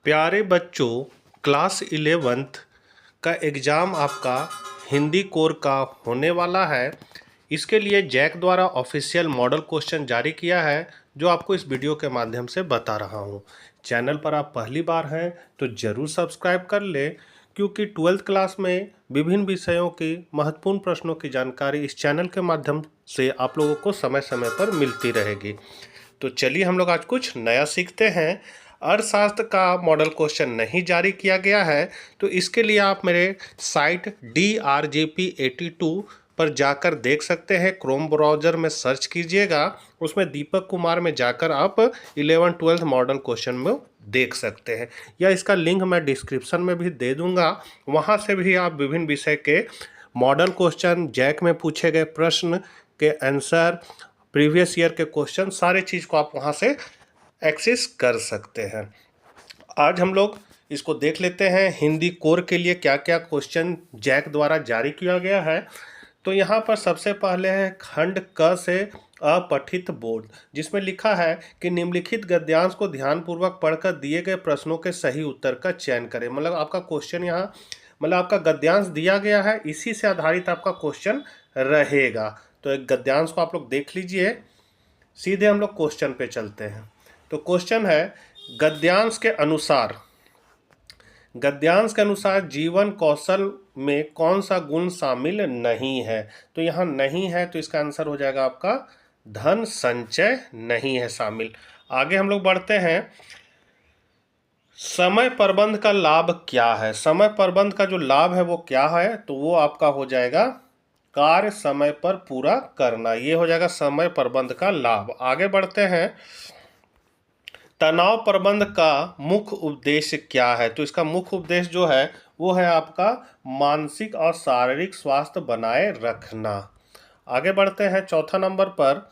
प्यारे बच्चों, class 11th का एग्ज़ाम आपका हिंदी कोर का होने वाला है। इसके लिए जैक द्वारा ऑफिशियल मॉडल क्वेश्चन जारी किया है, जो आपको इस वीडियो के माध्यम से बता रहा हूँ। चैनल पर आप पहली बार हैं तो ज़रूर सब्सक्राइब कर लें, क्योंकि 12th क्लास में विभिन्न विषयों की महत्वपूर्ण प्रश्नों की जानकारी इस चैनल के माध्यम से आप लोगों को समय समय पर मिलती रहेगी। तो चलिए हम लोग आज कुछ नया सीखते हैं। अर्थशास्त्र का मॉडल क्वेश्चन नहीं जारी किया गया है, तो इसके लिए आप मेरे साइट DRJP82 पर जाकर देख सकते हैं। क्रोम ब्राउज़र में सर्च कीजिएगा, उसमें दीपक कुमार में जाकर आप 11th-12th मॉडल क्वेश्चन में देख सकते हैं, या इसका लिंक मैं डिस्क्रिप्शन में भी दे दूंगा। वहां से भी आप विभिन्न विषय के मॉडल क्वेश्चन, जैक में पूछे गए प्रश्न के आंसर, प्रीवियस ईयर के क्वेश्चन, सारे चीज़ को आप वहाँ से एक्सेस कर सकते हैं। आज हम लोग इसको देख लेते हैं, हिंदी कोर के लिए क्या क्या क्वेश्चन जैक द्वारा जारी किया गया है। तो यहाँ पर सबसे पहले है खंड क से अपठित बोर्ड, जिसमें लिखा है कि निम्नलिखित गद्यांश को ध्यानपूर्वक पढ़कर दिए गए प्रश्नों के सही उत्तर का चयन करें। मतलब आपका क्वेश्चन यहाँ, मतलब आपका गद्यांश दिया गया है, इसी से आधारित आपका क्वेश्चन रहेगा। तो एक गद्यांश को आप लोग देख लीजिए। सीधे हम लोग क्वेश्चन पे चलते हैं। तो क्वेश्चन है, गद्यांश के अनुसार जीवन कौशल में कौन सा गुण शामिल नहीं है। तो यहाँ नहीं है, तो इसका आंसर हो जाएगा आपका धन संचय नहीं है शामिल। आगे हम लोग बढ़ते हैं। समय प्रबंध का लाभ क्या है। समय प्रबंध का जो लाभ है वो क्या है, तो वो आपका हो जाएगा कार्य समय पर पूरा करना। ये हो जाएगा समय प्रबंध का लाभ। आगे बढ़ते हैं। तनाव प्रबंध का मुख्य उद्देश्य क्या है। तो इसका मुख्य उद्देश्य जो है वो है आपका मानसिक और शारीरिक स्वास्थ्य बनाए रखना। आगे बढ़ते हैं चौथा नंबर पर।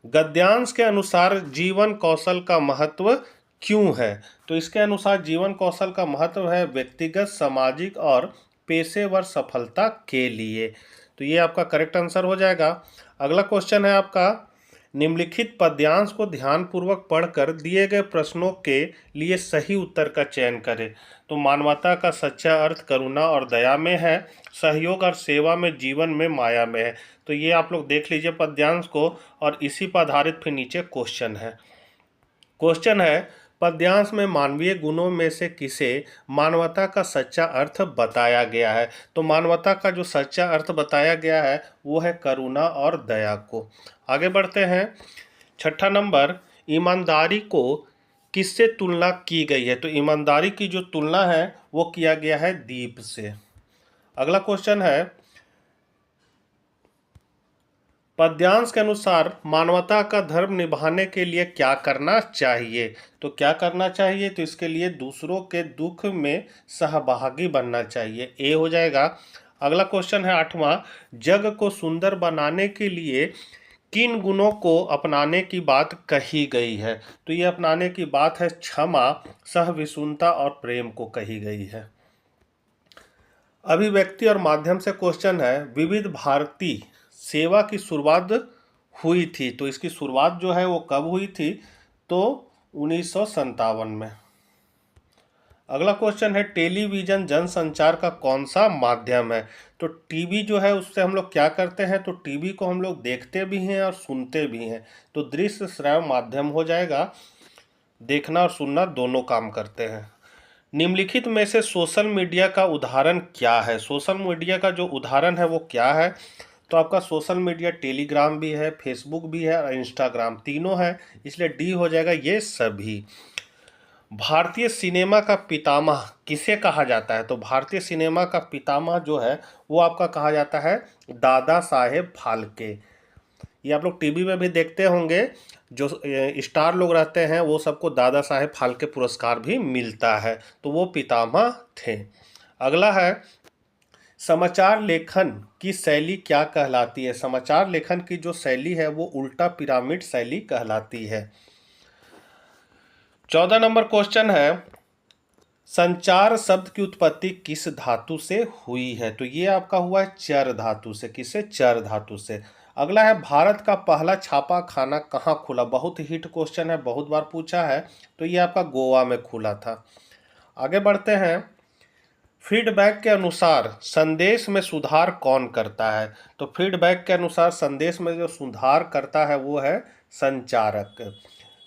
गद्यांश के अनुसार जीवन कौशल का महत्व क्यों है। तो इसके अनुसार जीवन कौशल का महत्व है व्यक्तिगत, सामाजिक और पेशेवर सफलता के लिए। तो ये आपका करेक्ट आंसर हो जाएगा। अगला क्वेश्चन है आपका, निम्नलिखित पद्यांश को ध्यानपूर्वक पढ़कर दिए गए प्रश्नों के लिए सही उत्तर का चयन करें। तो मानवता का सच्चा अर्थ करुणा और दया में है, सहयोग और सेवा में, जीवन में, माया में है। तो ये आप लोग देख लीजिए पद्यांश को, और इसी पर आधारित फिर नीचे क्वेश्चन है। क्वेश्चन है, पद्यांश में मानवीय गुणों में से किसे मानवता का सच्चा अर्थ बताया गया है। तो मानवता का जो सच्चा अर्थ बताया गया है वो है करुणा और दया को। आगे बढ़ते हैं। छठा नंबर, ईमानदारी को किससे तुलना की गई है। तो ईमानदारी की जो तुलना है वो किया गया है दीप से। अगला क्वेश्चन है, पद्यांश के अनुसार मानवता का धर्म निभाने के लिए क्या करना चाहिए। तो क्या करना चाहिए, तो इसके लिए दूसरों के दुख में सहभागी बनना चाहिए। ए हो जाएगा। अगला क्वेश्चन है आठवां, जग को सुंदर बनाने के लिए किन गुणों को अपनाने की बात कही गई है। तो ये अपनाने की बात है क्षमा, सहविषुणता और प्रेम को कही गई है। अभिव्यक्ति और माध्यम से क्वेश्चन है, विविध भारती सेवा की शुरुआत हुई थी। तो इसकी शुरुआत जो है वो कब हुई थी, तो 1957 में। अगला क्वेश्चन है, टेलीविजन जनसंचार का कौन सा माध्यम है। तो टीवी जो है उससे हम लोग क्या करते हैं, तो टीवी को हम लोग देखते भी हैं और सुनते भी हैं। तो दृश्य श्रव्य माध्यम हो जाएगा, देखना और सुनना दोनों काम करते हैं। निम्नलिखित में से सोशल मीडिया का उदाहरण क्या है। सोशल मीडिया का जो उदाहरण है वो क्या है, तो आपका सोशल मीडिया टेलीग्राम भी है, फेसबुक भी है और इंस्टाग्राम, तीनों है, इसलिए डी हो जाएगा ये सभी। भारतीय सिनेमा का पितामह किसे कहा जाता है। तो भारतीय सिनेमा का पितामह जो है वो आपका कहा जाता है दादा साहेब फाल्के। ये आप लोग टीवी में भी देखते होंगे, जो स्टार लोग रहते हैं वो सबको दादा साहेब फाल्के पुरस्कार भी मिलता है, तो वो पितामह थे। अगला है, समाचार लेखन की शैली क्या कहलाती है। समाचार लेखन की जो शैली है वो उल्टा पिरामिड शैली कहलाती है। 14 नंबर क्वेश्चन है, संचार शब्द की उत्पत्ति किस धातु से हुई है। तो ये आपका हुआ है चर धातु से। किससे, चर धातु से। अगला है भारत का पहला छापा खाना कहाँ खुला। बहुत हिट क्वेश्चन है, बहुत बार पूछा है। तो ये आपका गोवा में खुला था। आगे बढ़ते हैं। फीडबैक के अनुसार संदेश में सुधार कौन करता है। तो फीडबैक के अनुसार संदेश में जो सुधार करता है वो है संचारक।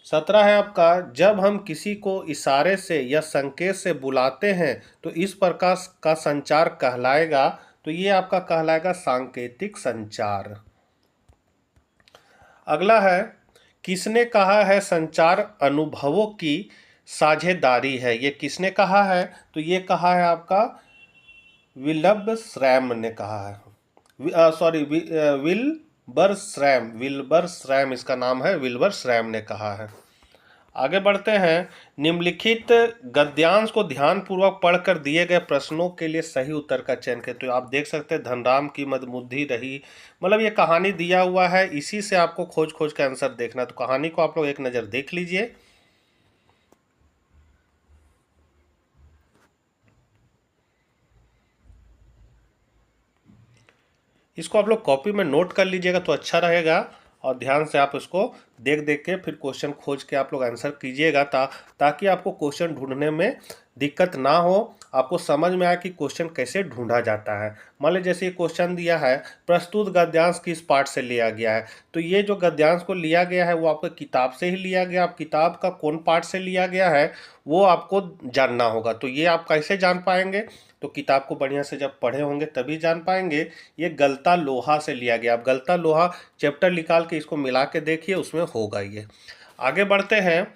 17 है आपका, जब हम किसी को इशारे से या संकेत से बुलाते हैं तो इस प्रकार का संचार कहलाएगा। तो ये आपका कहलाएगा सांकेतिक संचार। अगला है, किसने कहा है संचार अनुभवों की साझेदारी है। ये किसने कहा है। तो ये कहा है आपका विल्बर श्रैम ने कहा है। सॉरी, विल्बर श्रैम इसका नाम है, विल्बर श्रैम ने कहा है। आगे बढ़ते हैं। निम्नलिखित गद्यांश को ध्यानपूर्वक पढ़कर दिए गए प्रश्नों के लिए सही उत्तर का चयन करें। तो आप देख सकते हैं धनराम की मदबुद्धि रही, मतलब ये कहानी दिया हुआ है, इसी से आपको खोज खोज के आंसर देखना। तो कहानी को आप लोग एक नज़र देख लीजिए। इसको आप लोग कॉपी में नोट कर लीजिएगा तो अच्छा रहेगा, और ध्यान से आप इसको देख देख के फिर क्वेश्चन खोज के आप लोग आंसर कीजिएगा, ताकि आपको क्वेश्चन ढूंढने में दिक्कत ना हो, आपको समझ में आए कि क्वेश्चन कैसे ढूंढा जाता है। मान लीजिए जैसे ये क्वेश्चन दिया है, प्रस्तुत गद्यांश किस पाठ से लिया गया है। तो ये जो गद्यांश को लिया गया है वो आपको किताब से ही लिया गया। आप किताब का कौन पाठ से लिया गया है वो आपको जानना होगा। तो ये आप कैसे जान पाएंगे। तो किताब को बढ़िया से जब पढ़े होंगे तभी जान पाएंगे। ये गलता लोहा से लिया गया। आप गलता लोहा चैप्टर निकाल के इसको मिला के देखिए, उसमें होगा ये। आगे बढ़ते हैं।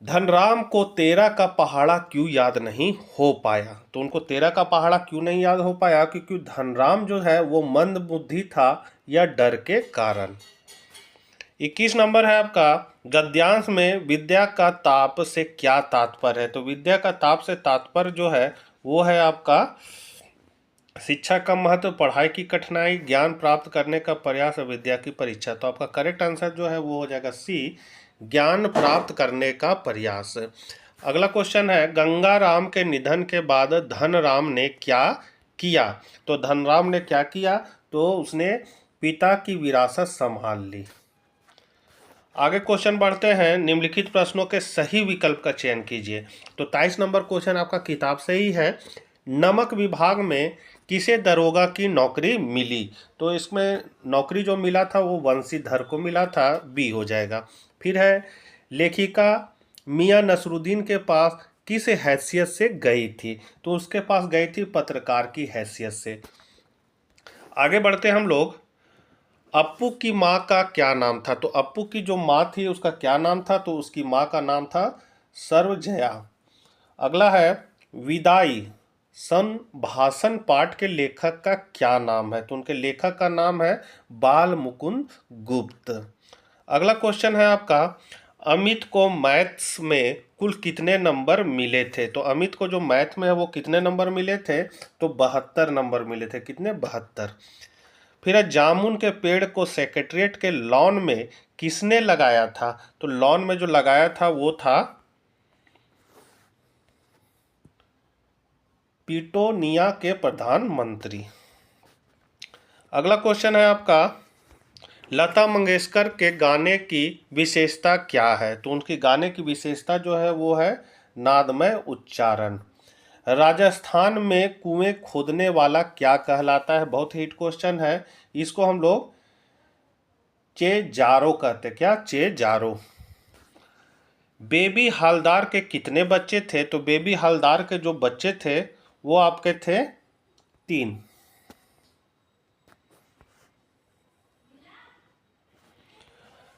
धनराम को 13 का पहाड़ा क्यों याद नहीं हो पाया। तो उनको 13 का पहाड़ा क्यों नहीं याद हो पाया, क्योंकि धनराम जो है वो मंद बुद्धि था या डर के कारण। 21 नंबर है आपका, गद्यांश में विद्या का ताप से क्या तात्पर्य है। तो विद्या का ताप से तात्पर्य जो है वो है आपका शिक्षा का महत्व, पढ़ाई की कठिनाई, ज्ञान प्राप्त करने का प्रयास, विद्या की परीक्षा। तो आपका करेक्ट आंसर जो है वो हो जाएगा सी, ज्ञान प्राप्त करने का प्रयास। अगला क्वेश्चन है, गंगाराम के निधन के बाद धनराम ने क्या किया। तो धनराम ने क्या किया, तो उसने पिता की विरासत संभाल ली। आगे क्वेश्चन बढ़ते हैं। निम्नलिखित प्रश्नों के सही विकल्प का चयन कीजिए। तो 23 नंबर क्वेश्चन आपका किताब से ही है। नमक विभाग में किसे दरोगा की नौकरी मिली। तो इसमें नौकरी जो मिला था वो वंशीधर को मिला था, बी हो जाएगा। फिर है, लेखिका मियां नसरुद्दीन के पास किस हैसियत से गई थी। तो उसके पास गई थी पत्रकार की हैसियत से। आगे बढ़ते हम लोग। अप्पू की माँ का क्या नाम था। तो अप्पू की जो माँ थी उसका क्या नाम था। तो उसकी माँ का नाम था सर्वजया। अगला है, विदाई संभाषण पाठ के लेखक का क्या नाम है। तो उनके लेखक का नाम है बाल मुकुंद गुप्त। अगला क्वेश्चन है आपका, अमित को मैथ्स में कुल कितने नंबर मिले थे। तो अमित को जो मैथ में है वो कितने नंबर मिले थे। तो 72 नंबर मिले थे। कितने, 72। फिर है, जामुन के पेड़ को सेक्रेटरिएट के लॉन में किसने लगाया था। तो लॉन में जो लगाया था वो था पिटोनिया के प्रधानमंत्री। अगला क्वेश्चन है आपका, लता मंगेशकर के गाने की विशेषता क्या है। तो उनकी गाने की विशेषता जो है वो है नादमय उच्चारण। राजस्थान में कुएं खोदने वाला क्या कहलाता है। बहुत हिट क्वेश्चन है, इसको हम लोग चेजारो कहते। क्या, चेजारो। बेबी हवलदार के कितने बच्चे थे। तो बेबी हवलदार के जो बच्चे थे वो आपके थे 3।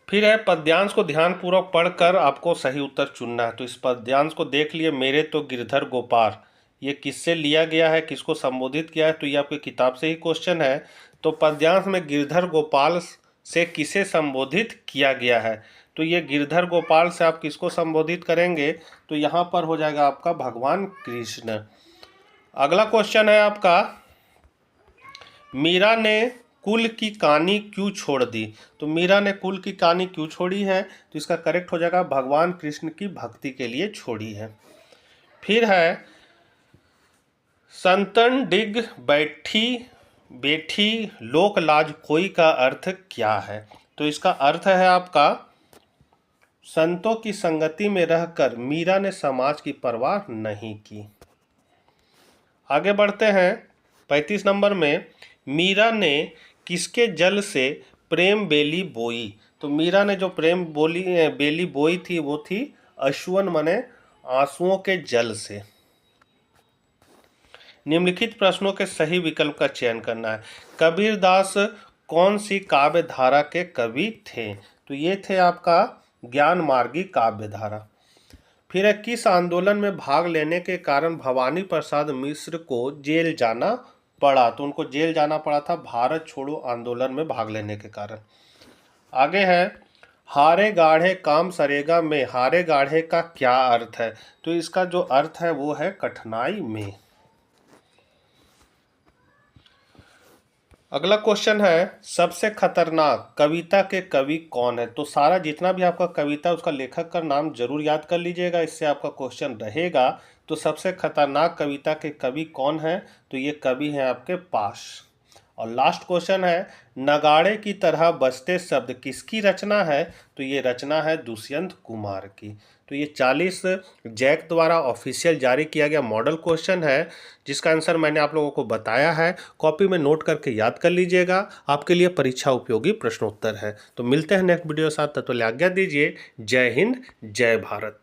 फिर है, पद्यांश को ध्यानपूर्वक पढ़कर आपको सही उत्तर चुनना है। तो इस पद्यांश को देख लिए, मेरे तो गिरधर गोपाल, ये किससे लिया गया है, किसको संबोधित किया है। तो ये आपकी किताब से ही क्वेश्चन है। तो पद्यांश में गिरधर गोपाल से किसे संबोधित किया गया है। तो ये गिरधर गोपाल से आप किसको संबोधित करेंगे। तो यहाँ पर हो जाएगा आपका भगवान कृष्ण। अगला क्वेश्चन है आपका, मीरा ने कुल की कहानी क्यों छोड़ दी। तो मीरा ने कुल की कहानी क्यों छोड़ी है। तो इसका करेक्ट हो जाएगा भगवान कृष्ण की भक्ति के लिए छोड़ी है। फिर है, संतन डिग बैठी बेठी लोक लाज कोई का अर्थ क्या है? तो इसका अर्थ है आपका, संतों की संगति में रहकर मीरा ने समाज की परवाह नहीं की। आगे बढ़ते हैं 35 नंबर में, मीरा ने किसके जल से प्रेम बेली बोई? तो मीरा ने जो प्रेम बेली बोई थी वो थी अश्वन मने आंसुओं के जल से। निम्नलिखित प्रश्नों के सही विकल्प का चयन करना है। कबीरदास कौन सी काव्य धारा के कवि थे? तो ये थे आपका ज्ञान मार्गी काव्य धारा। फिर किस आंदोलन में भाग लेने के कारण भवानी प्रसाद मिश्र को जेल जाना पड़ा? तो उनको जेल जाना पड़ा था भारत छोड़ो आंदोलन में भाग लेने के कारण। आगे है, हारे गाढ़े काम सरेगा में हारे गाढ़े का क्या अर्थ है? तो इसका जो अर्थ है वो है कठिनाई में। अगला क्वेश्चन है, सबसे खतरनाक कविता के कवि कौन है? तो सारा जितना भी आपका कविता उसका लेखक का नाम जरूर याद कर लीजिएगा, इससे आपका क्वेश्चन रहेगा। तो सबसे खतरनाक कविता के कवि कौन है? तो ये कवि हैं आपके पास। और लास्ट क्वेश्चन है, नगाड़े की तरह बजते शब्द किसकी रचना है? तो ये रचना है दुष्यंत कुमार की। तो ये 40 जैक द्वारा ऑफिशियल जारी किया गया मॉडल क्वेश्चन है, जिसका आंसर मैंने आप लोगों को बताया है। कॉपी में नोट करके याद कर लीजिएगा, आपके लिए परीक्षा उपयोगी प्रश्नोत्तर है। तो मिलते हैं नेक्स्ट वीडियो के साथ, तब तक आज्ञा दीजिए। जय हिंद, जय भारत।